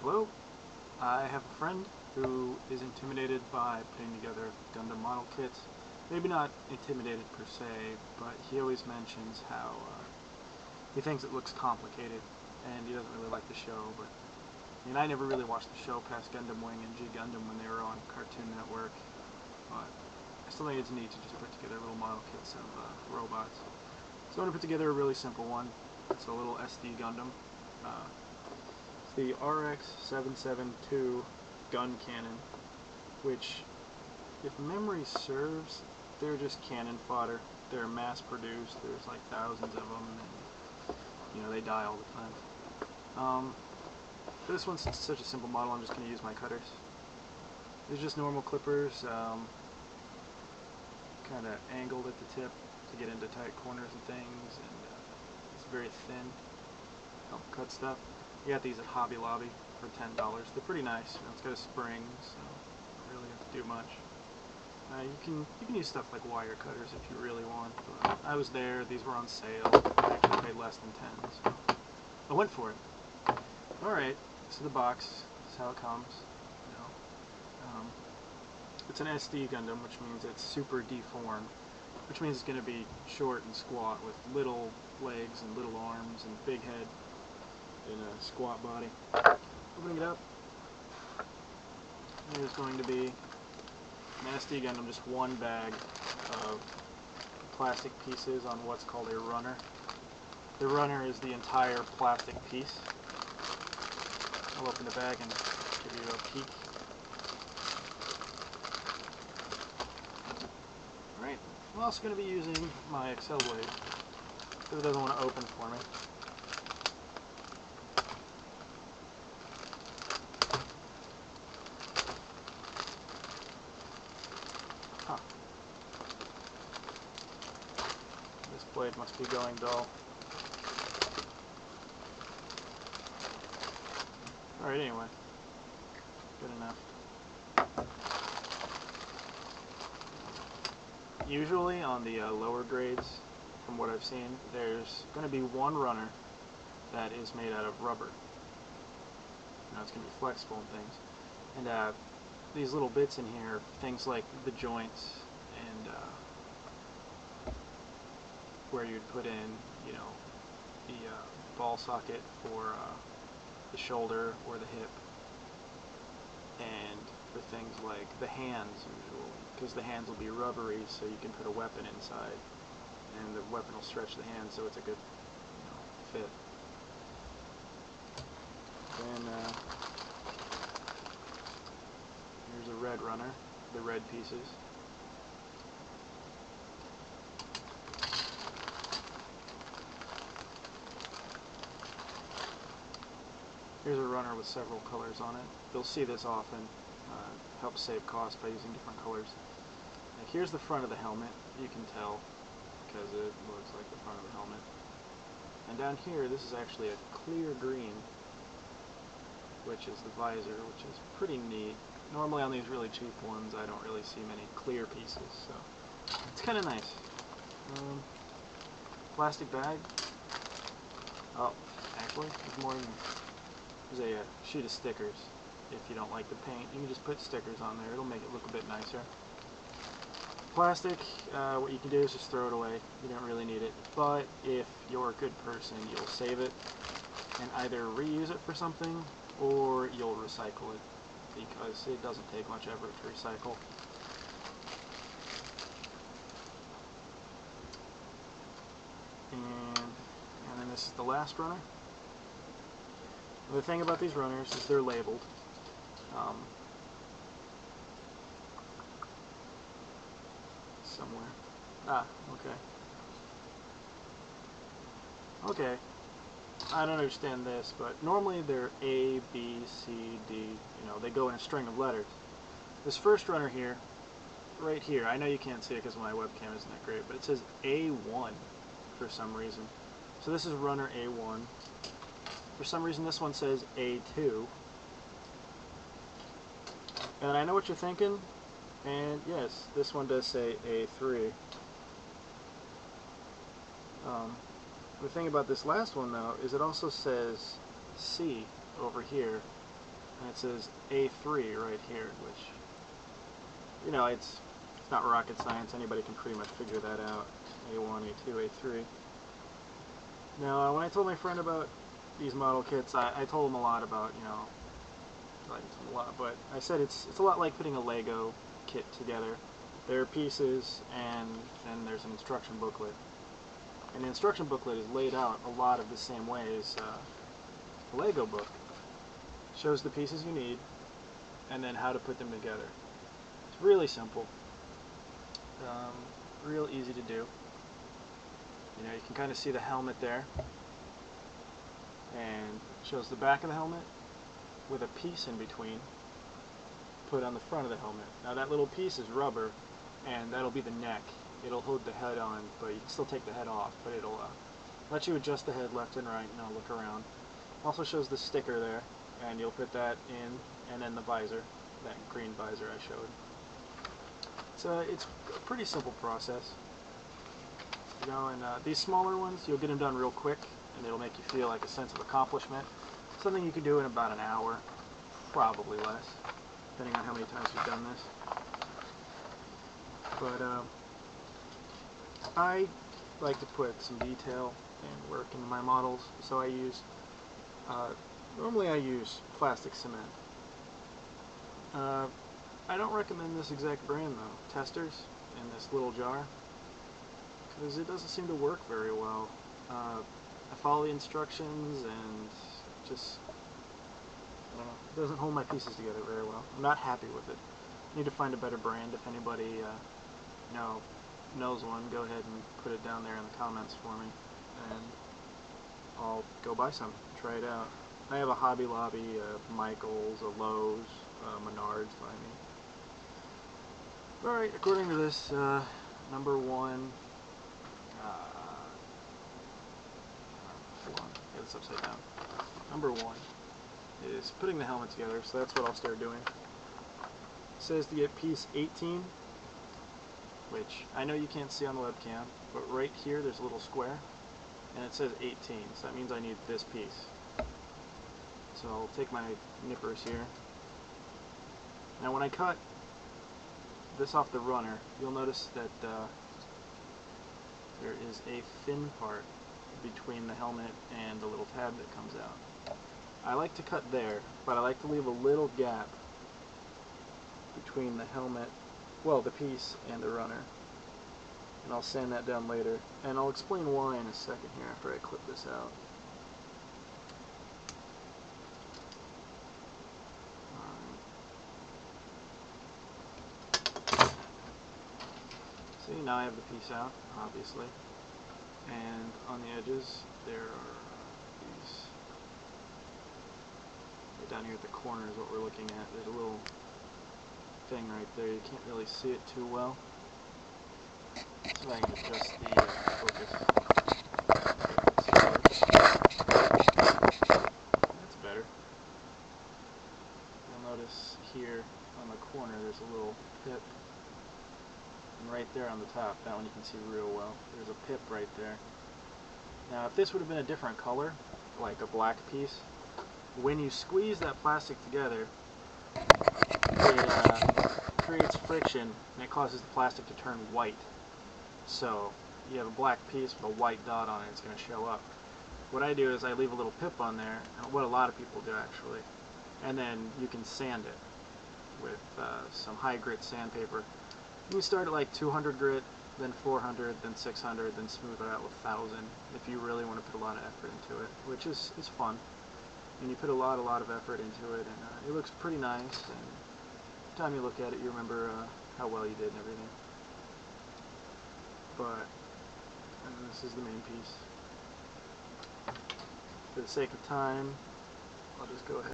Hello, I have a friend who is intimidated by putting together Gundam model kits. Maybe not intimidated per se, but he always mentions how he thinks it looks complicated and he doesn't really like the show. But I mean, I never really watched the show past Gundam Wing and G Gundam when they were on Cartoon Network, but I still think it's neat to just put together little model kits of robots. So I'm going to put together a really simple one. It's a little SD Gundam. It's the RX-772 Guncannon, which, if memory serves, they're just cannon fodder. They're mass-produced. There's like thousands of them, and you know they die all the time. For this one's such a simple model, I'm just going to use my cutters. These are just normal clippers, kind of angled at the tip to get into tight corners and things, and it's very thin. Help cut stuff. You got these at Hobby Lobby for $10. They're pretty nice. You know, it's got a spring, so you don't really have to do much. You can use stuff like wire cutters if you really want. But I was there. These were on sale. I actually paid less than 10, so I went for it. All right. So the box is how it comes. You know, it's an SD Gundam, which means it's super-deformed, which means it's going to be short and squat with little legs and little arms and big head and a squat body. Opening it up, there's going to be an SD Gundam, just one bag of plastic pieces on what's called a runner. The runner is the entire plastic piece. I'll open the bag and give you a peek. Alright, I'm also going to be using my Excel blade because it doesn't want to open for me. Huh. This blade must be going dull. Alright, anyway. Good enough. Usually on the lower grades, from what I've seen, there's going to be one runner that is made out of rubber. You know, it's going to be flexible and things. And these little bits in here, things like the joints and where you'd put in, you know, the ball socket for the shoulder or the hip, and for things like the hands usually, because the hands will be rubbery, so you can put a weapon inside, and the weapon will stretch the hand, so it's a good, you know, fit. Then here's a red runner, the red pieces. Here's a runner with several colors on it. You'll see this often. Helps save cost by using different colors. And here's the front of the helmet. You can tell because it looks like the front of the helmet. And down here, this is actually a clear green, which is the visor, which is pretty neat. Normally on these really cheap ones, I don't really see many clear pieces, so it's kind of nice. Plastic bag. Oh, actually, there's more in there. There's a sheet of stickers. If you don't like the paint, you can just put stickers on there. It'll make it look a bit nicer. Plastic, what you can do is just throw it away. You don't really need it. But if you're a good person, you'll save it and either reuse it for something or you'll recycle it, because it doesn't take much effort to recycle. And then this is the last runner. The thing about these runners is they're labeled. Somewhere. Ah, okay. Okay. I don't understand this, but normally they're A, B, C, D. You know, they go in a string of letters. This first runner here, right here, I know you can't see it because my webcam isn't that great, but it says A1 for some reason. So this is runner A1. For some reason this one says A2. And I know what you're thinking, and yes, this one does say A3. The thing about this last one though is it also says C over here, and it says A3 right here, which, you know, it's not rocket science. Anybody can pretty much figure that out. A1, A2, A3. Now, when I told my friend about these model kits, I told him a lot about, you know, I told him a lot, but I said it's a lot like putting a Lego kit together. There are pieces, and then there's an instruction booklet. And the instruction booklet is laid out a lot of the same way as a Lego book. Shows the pieces you need, and then how to put them together. It's really simple. Real easy to do. You know, you can kind of see the helmet there, and it shows the back of the helmet with a piece in between put on the front of the helmet. Now that little piece is rubber, and that'll be the neck. It'll hold the head on, but you can still take the head off, but it'll let you adjust the head left and right, and I'll look around. Also shows the sticker there, and you'll put that in, and then the visor, that green visor I showed. So it's a pretty simple process. You know, and these smaller ones, you'll get them done real quick, and it'll make you feel like a sense of accomplishment. Something you can do in about an hour, probably less, depending on how many times you've done this. But I like to put some detail and work into my models, so I use, normally I use plastic cement. I don't recommend this exact brand though, Testers, in this little jar, because it doesn't seem to work very well. I follow the instructions and just, I don't know, it doesn't hold my pieces together very well. I'm not happy with it. I need to find a better brand. If anybody you know, knows one, go ahead and put it down there in the comments for me, and I'll go buy some, try it out. I have a Hobby Lobby, Michael's, a Lowe's, Menards by me. Alright, according to this, number one, hold on, get this upside down. Number one is putting the helmet together, so that's what I'll start doing. It says to get piece 18, which I know you can't see on the webcam, but right here there's a little square, and it says 18, so that means I need this piece. So I'll take my nippers here. Now when I cut this off the runner, you'll notice that there is a thin part between the helmet and the little tab that comes out. I like to cut there, but I like to leave a little gap between the helmet, well, the piece and the runner. And I'll sand that down later, and I'll explain why in a second here after I clip this out. See, now I have the piece out, obviously, and on the edges there are these, right down here at the corner is what we're looking at. There's a little thing right there. You can't really see it too well. So I can adjust the focus. That's better. You'll notice here on the corner there's a little pip. And right there on the top, that one you can see real well. There's a pip right there. Now if this would have been a different color, like a black piece, when you squeeze that plastic together, it creates friction and it causes the plastic to turn white. So you have a black piece with a white dot on it, it's going to show up. What I do is I leave a little pip on there, what a lot of people do actually, and then you can sand it with some high grit sandpaper. You start at like 200 grit, then 400, then 600, then smooth it out with 1000 if you really want to put a lot of effort into it, which is fun. And you put a lot of effort into it, and it looks pretty nice, and every time you look at it you remember how well you did and everything. But this is the main piece. For the sake of time, I'll just go ahead